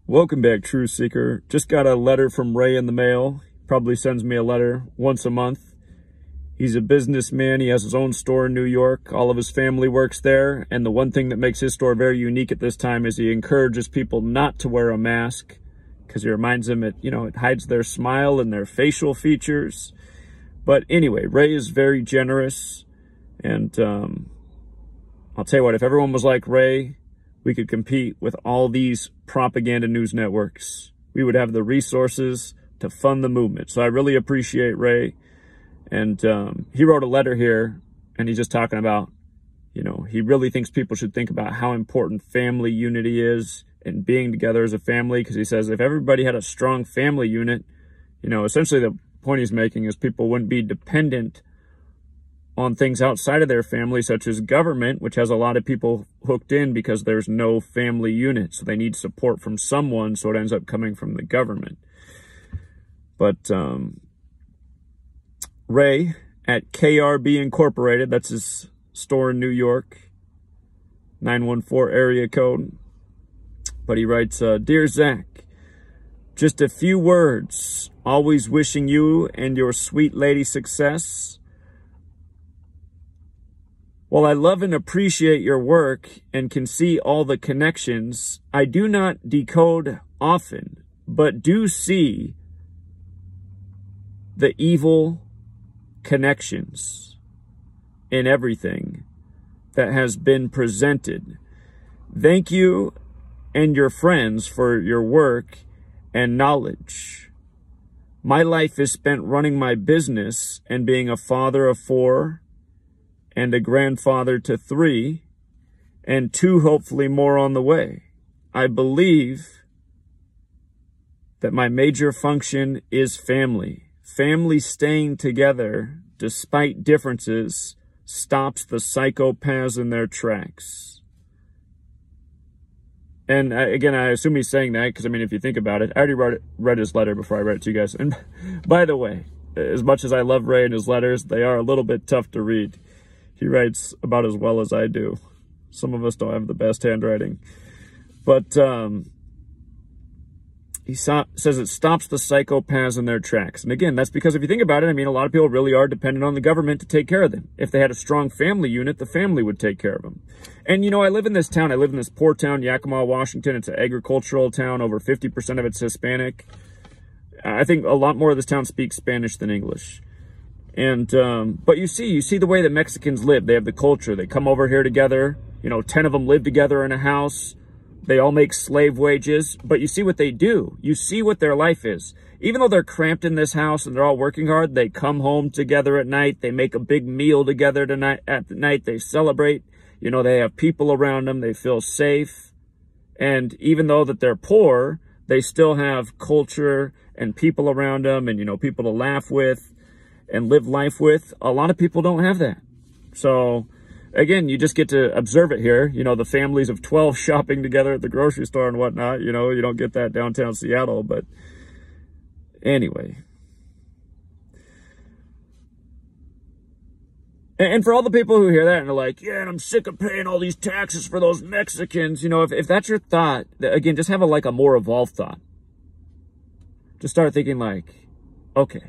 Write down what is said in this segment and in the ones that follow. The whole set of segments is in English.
Welcome back, Truth Seeker. Just got a letter from Ray in the mail. Probably sends me a letter once a month. He's a businessman. He has his own store in New York. All of his family works there. And the one thing that makes his store very unique at this time is he encourages people not to wear a mask because he reminds them it hides their smile and their facial features. But anyway, Ray is very generous. And I'll tell you what, if everyone was like Ray, we could compete with all these propaganda news networks. We would have the resources to fund the movement. So I really appreciate Ray. And he wrote a letter here, and he's just talking about, he really thinks people should think about how important family unity is and being together as a family. Because he says if everybody had a strong family unit, essentially the point he's making is people wouldn't be dependent on things outside of their family, such as government, which has a lot of people hooked in because there's no family unit. So they need support from someone, so it ends up coming from the government. But Ray at KRB Incorporated, that's his store in New York, 914 area code. But he writes, Dear Zach, just a few words, always wishing you and your sweet lady success. While I love and appreciate your work and can see all the connections, I do not decode often, but do see the evil connections in everything that has been presented. Thank you and your friends for your work and knowledge. My life is spent running my business and being a father of 4 and a grandfather to 3, and 2 hopefully more on the way. I believe that my major function is family. Family staying together despite differences stops the psychopaths in their tracks. And again, I assume he's saying that because, if you think about it, I already read his letter before I read it to you guys. And by the way, as much as I love Ray and his letters, they are a little bit tough to read. He writes about as well as I do. Some of us don't have the best handwriting. But he says it stops the psychopaths in their tracks. And again, that's because if you think about it, a lot of people really are dependent on the government to take care of them. If they had a strong family unit, the family would take care of them. And, I live in this town. I live in this poor town, Yakima, Washington. It's an agricultural town. Over 50% of it's Hispanic. I think a lot more of this town speaks Spanish than English. And, but you see the way that Mexicans live. They have the culture. They come over here together. 10 of them live together in a house. They all make slave wages, but you see what they do. You see what their life is. Even though they're cramped in this house and they're all working hard, they come home together at night. They make a big meal together at the night. They celebrate. They have people around them. They feel safe. And even though that they're poor, they still have culture and people around them and, people to laugh with and live life with. A lot of people don't have that. So again, you just get to observe it here. The families of 12 shopping together at the grocery store and whatnot. You don't get that downtown Seattle. But anyway. And for all the people who hear that and are like, yeah, and I'm sick of paying all these taxes for those Mexicans. If that's your thought, again, just have a more evolved thought. Just start thinking okay,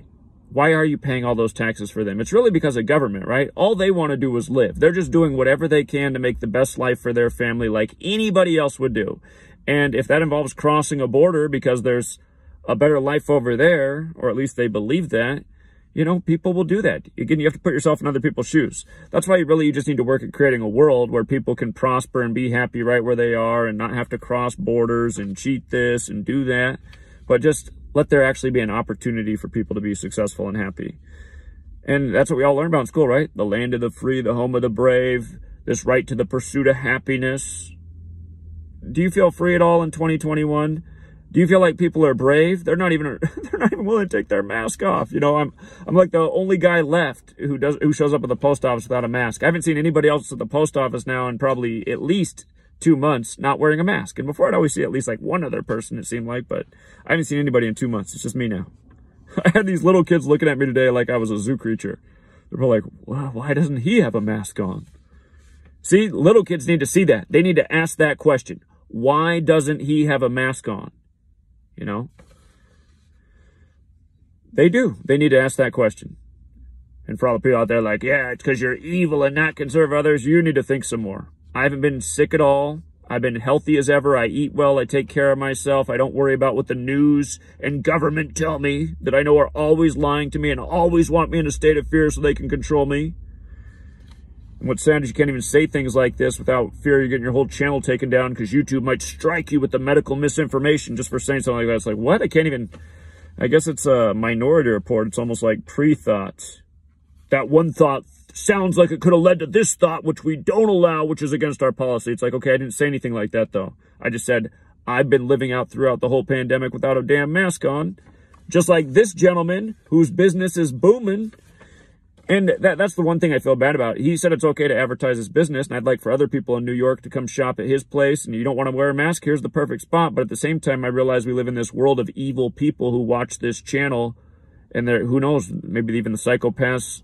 why are you paying all those taxes for them? It's really because of government, right? All they want to do is live. They're just doing whatever they can to make the best life for their family like anybody else would do. And if that involves crossing a border because there's a better life over there, or at least they believe that, people will do that. Again, you have to put yourself in other people's shoes. That's why you just need to work at creating a world where people can prosper and be happy right where they are and not have to cross borders and cheat this and do that. But just let there actually be an opportunity for people to be successful and happy. And that's what we all learn about in school, right? The land of the free, the home of the brave, this right to the pursuit of happiness. Do you feel free at all in 2021? Do you feel like people are brave? They're not even willing to take their mask off. I'm like the only guy left who shows up at the post office without a mask. I haven't seen anybody else at the post office now in probably at least 2 months not wearing a mask. And before I'd always see at least one other person, it seemed like, but I haven't seen anybody in 2 months. It's just me now. I had these little kids looking at me today like I was a zoo creature. They were like, well, why doesn't he have a mask on? See, little kids need to see that. They need to ask that question. Why doesn't he have a mask on? you know? They do. They need to ask that question. And for all the people out there like, yeah, it's because you're evil and not conserve others, you need to think some more. I haven't been sick at all. I've been healthy as ever. I eat well. I take care of myself. I don't worry about what the news and government tell me that I know are always lying to me and always want me in a state of fear so they can control me. And what's sad is you can't even say things like this without fear you're getting your whole channel taken down because YouTube might strike you with the medical misinformation just for saying something like that. It's like, what? I can't even... I guess it's a Minority Report. It's almost like pre-thought. That one thought sounds like it could have led to this thought, which we don't allow, which is against our policy. It's like, okay, I didn't say anything like that, though. I just said, I've been living out throughout the whole pandemic without a damn mask on. Just like this gentleman whose business is booming. And that's the one thing I feel bad about. He said it's okay to advertise his business, and I'd like for other people in New York to come shop at his place, and you don't want to wear a mask, here's the perfect spot. But at the same time, I realize we live in this world of evil people who watch this channel, and they're, who knows, maybe even the psychopaths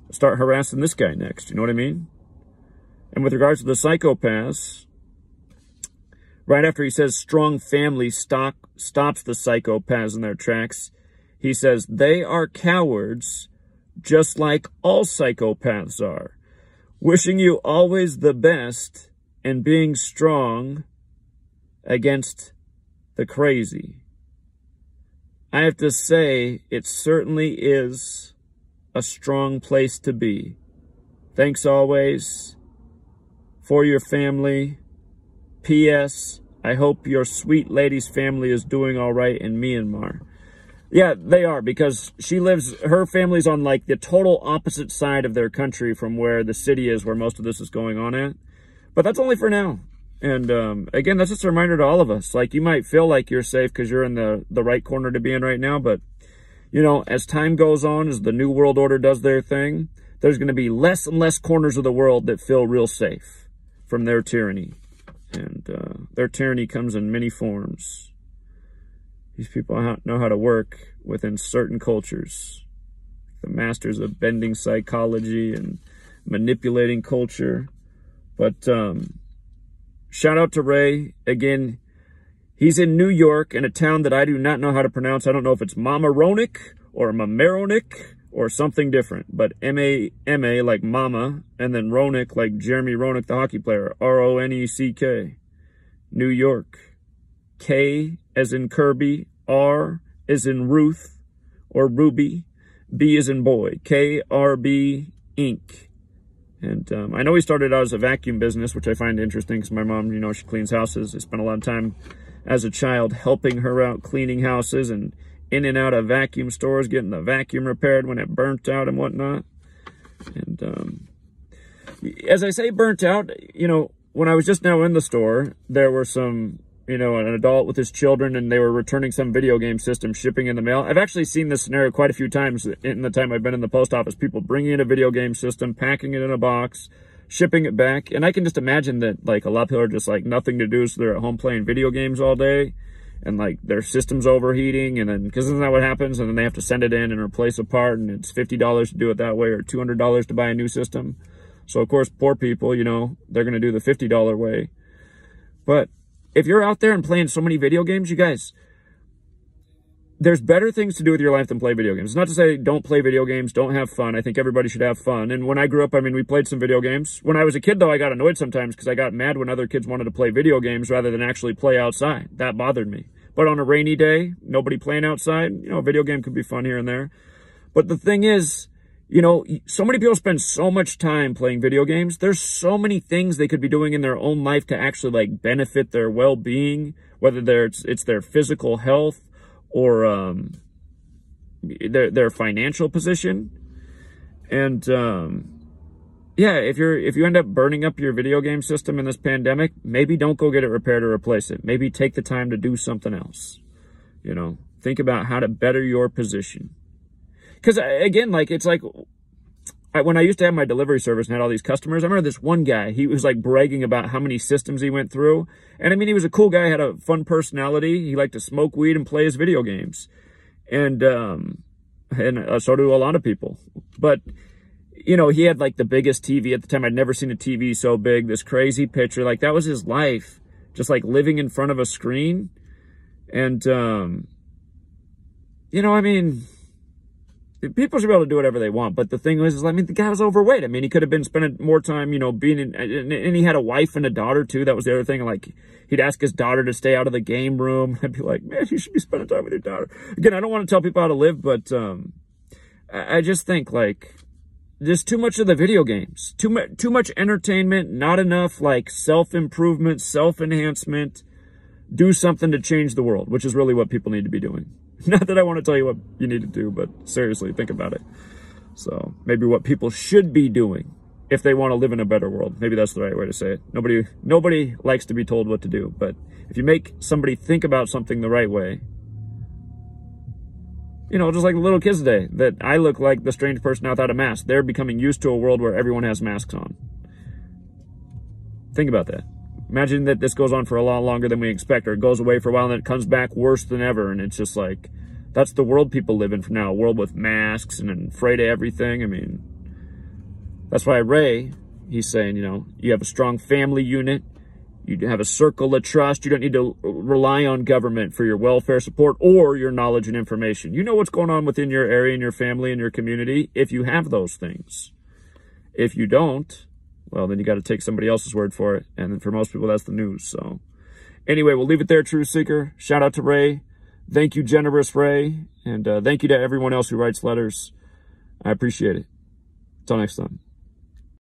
start harassing this guy next. You know what I mean? And with regards to the psychopaths, right after he says strong family stops the psychopaths in their tracks, he says they are cowards just like all psychopaths are, wishing you always the best and being strong against the crazy. I have to say, it certainly is a strong place to be. Thanks always for your family. P.S. I hope your sweet lady's family is doing all right in Myanmar. Yeah, they are, because her family's on like the total opposite side of their country from where the city is, where most of this is going on at. But that's only for now. And again, that's just a reminder to all of us. Like, you might feel like you're safe because you're in the right corner to be in right now, but you know, as time goes on, as the New World Order does their thing, there's going to be less and less corners of the world that feel real safe from their tyranny. And their tyranny comes in many forms. These people know how to work within certain cultures. The masters of bending psychology and manipulating culture. But shout out to Ray. Again, he's in New York, in a town that I do not know how to pronounce. I don't know if it's Mamaroneck or Mamaroneck or something different. But M-A-M-A like Mama, and then Roenick like Jeremy Roenick, the hockey player. R-O-N-E-C-K. New York. K as in Kirby. R as in Ruth or Ruby. B as in boy. K-R-B Inc. And I know he started out as a vacuum business, which I find interesting because my mom, you know, she cleans houses. I spent a lot of time as a child helping her out cleaning houses and in and out of vacuum stores, getting the vacuum repaired when it burnt out and whatnot. And as I say burnt out, you know, when I was just now in the store, there were some, you know, an adult with his children, and they were returning some video game system shipping in the mail. I've actually seen this scenario quite a few times in the time I've been in the post office. People bringing in a video game system, packing it in a box, shipping it back. And I can just imagine that, like, a lot of people are just, like, nothing to do, so they're at home playing video games all day. And, like, their system's overheating, and then, because isn't that what happens? And then they have to send it in and replace a part, and it's $50 to do it that way, or $200 to buy a new system. So, of course, poor people, you know, they're going to do the $50 way. But if you're out there and playing so many video games, you guys, there's better things to do with your life than play video games. It's not to say don't play video games, don't have fun. I think everybody should have fun. And when I grew up, I mean, we played some video games. When I was a kid, though, I got annoyed sometimes because I got mad when other kids wanted to play video games rather than actually play outside. That bothered me. But on a rainy day, nobody playing outside, you know, a video game could be fun here and there. But the thing is, you know, so many people spend so much time playing video games. There's so many things they could be doing in their own life to actually, like, benefit their well-being, whether it's their physical health or their financial position. And yeah, if you end up burning up your video game system in this pandemic, maybe don't go get it repaired or replace it. Maybe take the time to do something else. You know, think about how to better your position. Because, again, like, it's like, when I used to have my delivery service and had all these customers, I remember this one guy, he was, like, bragging about how many systems he went through. And, I mean, he was a cool guy, had a fun personality. He liked to smoke weed and play his video games. And so do a lot of people. But, you know, he had, like, the biggest TV at the time. I'd never seen a TV so big, this crazy picture. Like, that was his life, just, like, living in front of a screen. And, you know, I mean, people should be able to do whatever they want. But the thing is, I mean, the guy was overweight. I mean, he could have been spending more time, you know, being in, and he had a wife and a daughter too. That was the other thing. Like, he'd ask his daughter to stay out of the game room. I'd be like, man, you should be spending time with your daughter. Again, I don't want to tell people how to live, but, I just think, like, there's too much of the video games, too much entertainment, not enough, like, self-improvement, self-enhancement. Do something to change the world, which is really what people need to be doing. Not that I want to tell you what you need to do, but seriously, think about it. So maybe what people should be doing if they want to live in a better world. Maybe that's the right way to say it. Nobody likes to be told what to do, but if you make somebody think about something the right way, you know, just like the little kids today, that I look like the strange person out without a mask. They're becoming used to a world where everyone has masks on. Think about that. Imagine that this goes on for a lot longer than we expect, or it goes away for a while and then it comes back worse than ever. And it's just like, that's the world people live in from now. A world with masks and afraid of everything. I mean, that's why Ray, he's saying, you know, you have a strong family unit. You have a circle of trust. You don't need to rely on government for your welfare support or your knowledge and information. You know what's going on within your area and your family and your community if you have those things. If you don't, well, then you got to take somebody else's word for it. And then for most people, that's the news. So anyway, we'll leave it there, Truth Seeker. Shout out to Ray. Thank you, Generous Ray. And thank you to everyone else who writes letters. I appreciate it. Until next time.